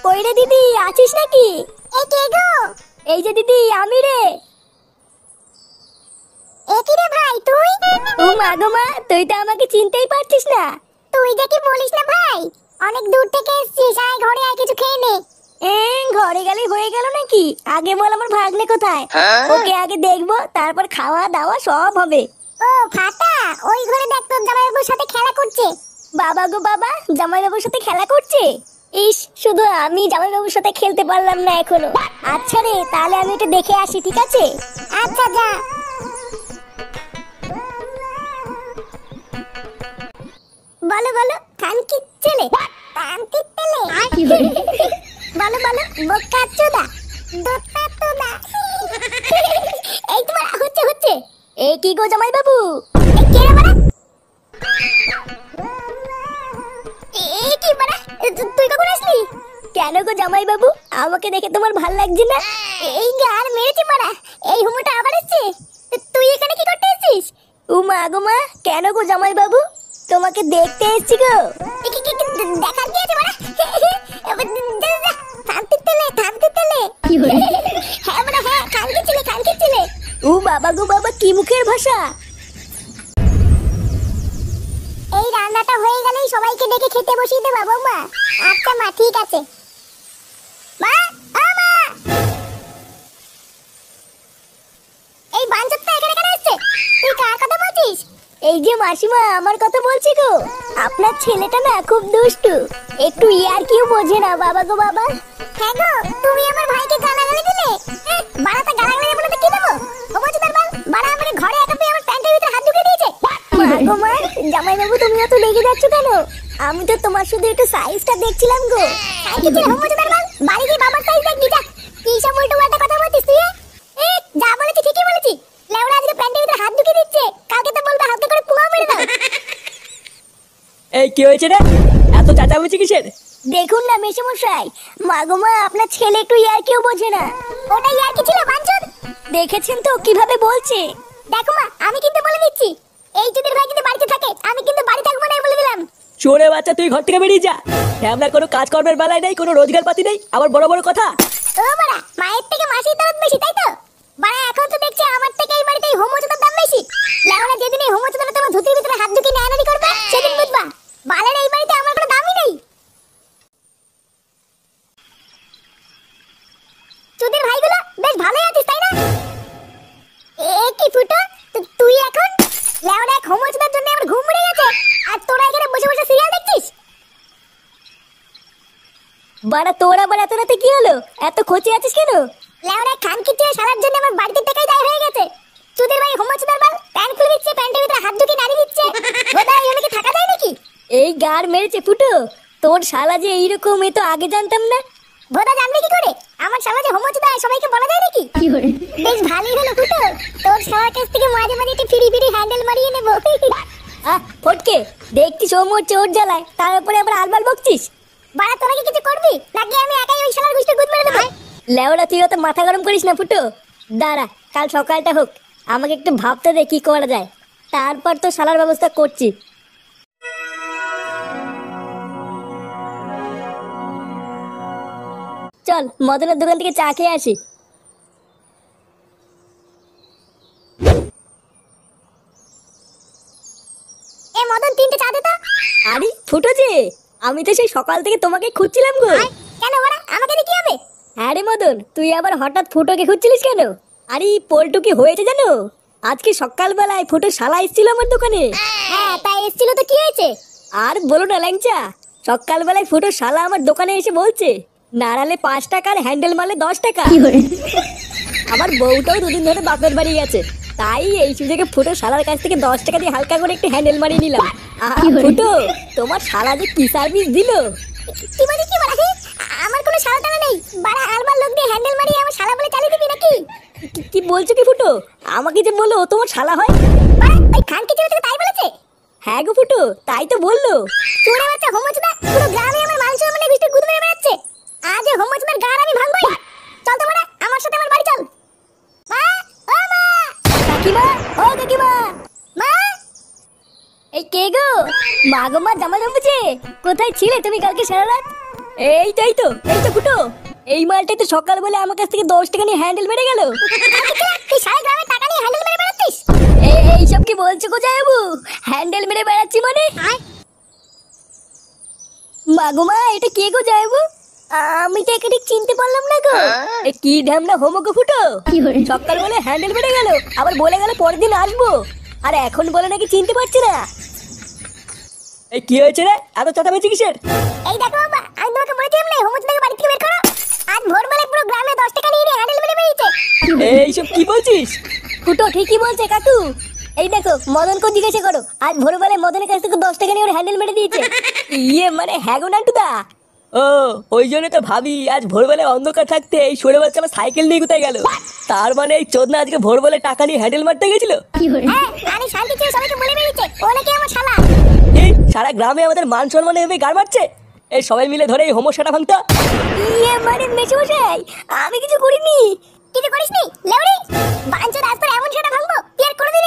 কই রে দিদি, আছিস নাকি? এ কে গো? এই যে দিদি, আমি রে। এ কি রে ভাই তুই? ও মা গো মা, তুই তো আমাকে চিনতেই পারছিস না। তুই যে কি বলিস না ভাই, অনেক দূর থেকে এসেছিস, আয় ঘরে আয় কিছু খেয়ে নে। ঘরে গেলে হয়ে গেল নাকি? আগে বল আমার ভাগ্নে কোথায়, ওকে আগে দেখবো, তারপর খাওয়া দাওয়া সব হবে। ও ফাটা, ওই ঘরে দেখ তোর জামাইবাবুর সাথে খেলা করছে। বাবা গো বাবা, জামাইবাবুর সাথে খেলা করছে? ইস, শুধু আমি জামাইবাবুর সাথে খেলতে পারলাম না এখনো। আচ্ছা রে, তাহলে আমি একটু দেখে আসি, ঠিক আছে? আচ্ছা যা। বলো বলো কানকির ছেলে, কানকির ছেলে বলো বলো বোকা চোদা, দোতা তোদা। এই তোমার হচ্ছে হচ্ছে। এই কি গো জামাইবাবু, কে রে মারা? এই কি মারা, তুই কখন আসলি? কেন গো জামাইবাবু, আমাকে দেখে তোমার ভাল লাগছে না? এই গার মেরেছে মারা, এই হুমুটা আবার এসেছে। তুই এখানে কি করতে এসেছিস? ও মা গো মা, কেন গো জামাইবাবু? তোমাকে দেখতে এসেছি গো। দেখার কি আছে মারা? থামতে তেলে থামতে তেলে। হ্যাঁ মারা, হ্যাঁ কালকে ছিলে কালকে ছিলে। ও বাবা গো বাবা, কি মুখের ভাষা! এই রান্নাটা হয়ে গেলেই সবাইকে ডেকে খেতে বসিয়ে দেবা বৌমা? আচ্ছা মা, ঠিক আছে। মা, ও মা, এই বাঞ্চতটা এখানে কেন আসছে? তুই কার কথা বলছিস? এই যে মাসিমা, আমার কথা বলছি গো। আপনার ছেলেটা না খুব দুষ্টু, একটু ইয়ার কিউ বোঝে না বাবা গো বাবা। হ্যাঁ গো, তুমি আমার ভাইকে গালাগালি দিলে। বাড়াটা গালাগালি বলে তো কি দেবো? ও বলছি তার বাল, বাড়া আমার ঘরে একা পেয়ে আমার প্যান্টের ভিতরে হাত ঢুকিয়ে দিয়েছে। মা গো মা, জামাইবাবু তুমি এত রেগে যাচ্ছ কেন? আমি তো তোমার শুধু একটু সাইজটা দেখছিলাম গো। কি ছিল ও বলছি তার বাল, বাড়ি গিয়ে বাবার সাইজ দেখবি যা। কি সব উল্টো পাল্টা কথা বলছিস তুই? যা বলেছি ঠিকই বলেছি। লেওড়া আজকে প্যান্টের ভিতরে হাত ঢুকিয়ে দিচ্ছে, কালকে তো বলবে হালকা করে পুরো মেরে দাও। এই কি হয়েছে রে, এত চেঁচামেচি কিসের? দেখুন না মেশামশাই, মাগো মা, আপনার ছেলে একটু ইয়ার কেউ বোঝে না। ওটা ইয়ার কি ছিল বাঞ্চদ? দেখেছেন তো কিভাবে বলছে। দেখো মা, আমি কিন্তু বলে দিচ্ছি, এই যদি ভাই যদি বাড়িতে থাকে, আমি কিন্তু বাড়ি থাকবো না বলে দিলাম। চোরে বাচ্চা, তুই ঘর থেকে বেরিয়ে যা। আমরা কোনো কাজকর্মের বেলায় নেই, কোনো রোজগার পাতি নেই, আবার বড় বড় কথা। ও বাড়া, মায়ের থেকে মাসির দরদ বেশি, তাই তো? বাড়া এখন তো দেখছি আমার থেকে এই বাড়িতে হোমোচোদার দাম বেশি। লেওড়া যেদিন এই হোমোচোদাটা তোমার ধুতির ভিতরে হাত ঢুকিয়ে নাড়ানাড়ি করবে, সেদিন বুঝবা বালের এই বাড়িতে আমার কোনো দামই নেই। তোদের ভাইগুলো বেশ ভালোই আছিস, তাই না? এ কি ফুটো, তুই এখন লেওড়া এক হোমোচোদার জন্য আমার ঘুম উড়ে গেছে, আর তোরা এখানে বসে বসে সিরিয়াল দেখছিস। বাড়া তোর আবার এত রাতে কি হলো? এত খোঁচে আছিস কেন? লেওড়া খানকিতে সারার জন্য আমার বাড়িতে টাকাই দায় হয়ে গেছে। তোদের ভাই হোমোচোদার বাল প্যান্ট খুলে দিচ্ছে, প্যান্টের ভিতরে হাত ঢুকিয়ে নাড়ি দিচ্ছে। বোধহয় ওনাকে কি থাকা যায় নাকি? এই গার মেরেছে ফুটো, তোর শালা যে এইরকম, এ তো আগে জানতাম না। বোধা জানবে কি করে? আমার শালা যে হোমোচোদা সবাইকে বলা যায় নাকি? বেশ ভালোই হলো ফুটো, তোর শালার কাছ থেকে মাঝে মাঝে একটু ফিরি ফিরি হ্যান্ডেল মারিয়ে নেবো। ফটকে, দেখছিস ও মোর চোর জ্বালায়, তার উপরে আবার আলবাল বকছিস। বাড়া তোরা কি কিছু করবি নাকি আমি একাই ওই শালার গুষ্টি গুদ মেরে দেবো? লেওড়া তুই অত মাথা গরম করিস না ফুটো, দাঁড়া কাল সকালটা হোক, আমাকে একটু ভাবতে দে কি করা যায়, তারপর তো শালার ব্যবস্থা করছি। চল মদনের দোকান থেকে চা খেয়ে আসি। এ মদন, তিনটে চা দে তো। আরে ফুটো যে, আমি তো সেই সকাল থেকে তোমাকে খুঁজছিলাম গো। কেন বড়া, আমাকে দিয়ে কি হবে? হ্যাঁ রে মদন, তুই আবার হঠাৎ ফুটোকে খুঁজছিলিস কেন? আরে পল্টু কি হয়েছে জানো? আজকে সকালবেলায় ফুটো শালা এসেছিল আমার দোকানে। হ্যাঁ তাই এসেছিল তো কি হয়েছে? আর বলো না ল্যাংচা, সকালবেলায় ফুটো শালা আমার দোকানে এসে বলছে নাড়ালে 5 টাকা আর হ্যান্ডেল মারলে 10 টাকা। আমার বউটাও দুদিন ধরে বাপের বাড়ি গেছে, তাই এই সুযোগে ফুটো শালার কাছ থেকে 10 টাকা দিয়ে হালকা করে একটু হ্যান্ডেল মারিয়ে নিলাম। ফুটো, তোমার শালা যে কি সার্ভিস দিল! কি বলি কি বলা? আমার কোনো শালা টালা নেই, বাড়া আলবার লোক দিয়ে হ্যান্ডেল মারিয়ে আমার শালা বলে চালিয়ে দিবি নাকি? কি বলছো কি ফুটো? আমাকে যে বললো তোমার শালা হয়, ওই খানকে ছেলে তাই বলেছে? হ্যাঁ গো ফুটো, তাই তো বললো। চোরে বাচ্চা হোমোচোদা, পুরো গ্রামে আমার মাংস মানে গুষ্টি গুদ মেরে বেড়াচ্ছে। আজ এই হোমোচোদার গার আমি ভাঙবই। চল তো মারা, আমার সাথে আমার বাড়ি চল। মা, ও মা, কাকিমা, ও কাকিমা, মা। এই কে গো? মা গো মা, জামাই বাবু যে কোথায় ছিলে তুমি কালকে সারা রাত? এই তো ফুটো, এই মালটাই তো সকালবেলা আমার কাছ থেকে 10 টাকা নিয়ে হ্যান্ডেল মেরে গেল। তুই সারা গ্রামে টাকা নিয়ে হ্যান্ডেল মেরে বেড়াচ্ছিস? এইসব কি বলছো গো জামাইবাবু? হ্যান্ডেল মেরে বেড়াচ্ছি মানে? মাগো মা, এটা কে গো জামাইবাবু? আমি তো একে ঠিক চিনতে পারলাম না গো। এ কি ঢ্যামনা হোমো গো ফুটো, সকালবেলা হ্যান্ডেল মেরে গেল, আবার বলে গেল পরের দিন আসবো, আর এখন বলে নাকি চিনতে পারছি না। এই কি হয়েছে রে, এত চেঁচামেচি কিসের? এই দেখো বাবা, আমি তোমাকে বলেছিলাম না হোমো থেকে বাড়ি থেকে বের করো। আজ ভোরবেলায় পুরো গ্রামে 10 টাকা নিয়ে হ্যান্ডেল মেরে বেরিয়েছে। এইসব কি বলছিস? ফুটো ঠিকই বলছে কাকু। এই দেখো মদনকে জিজ্ঞাসা করো, আজ ভোরবেলায় মদনের কাছ থেকে 10 টাকা নিয়ে ওর হ্যান্ডেল মেরে দিয়েছে। ইয়ে মানে হ্যাঁ গো নান্টুদা। ও, ওই জন্য তো ভাবি আজ ভোরবেলায় অন্ধকার থাকতে এই সরে বাচ্চা আমার সাইকেল নিয়ে কোথায় গেল। তার মানে এই চোদনা আজকে ভোরবেলায় টাকা নিয়ে হ্যান্ডেল মারতে গেছিল। হ্যাঁ, আমি শান্তি ছিল সবাইকে বলে বেরিয়েছে ও নাকি আমার শালা। এই সারা গ্রামে আমাদের মান সম্মান এভাবে গাড় মারছে। এই সবাই মিলে ধরে এই হোমোসাটা ভাঙতা। ইয়ে মানে মেশমশাই, আমি কিছু করিনি। কিছু করিসনি লেউড়ি? বাঞ্চোদ আজ তোর এমন সেটা ভাঙবো তুই আর কোনোদিন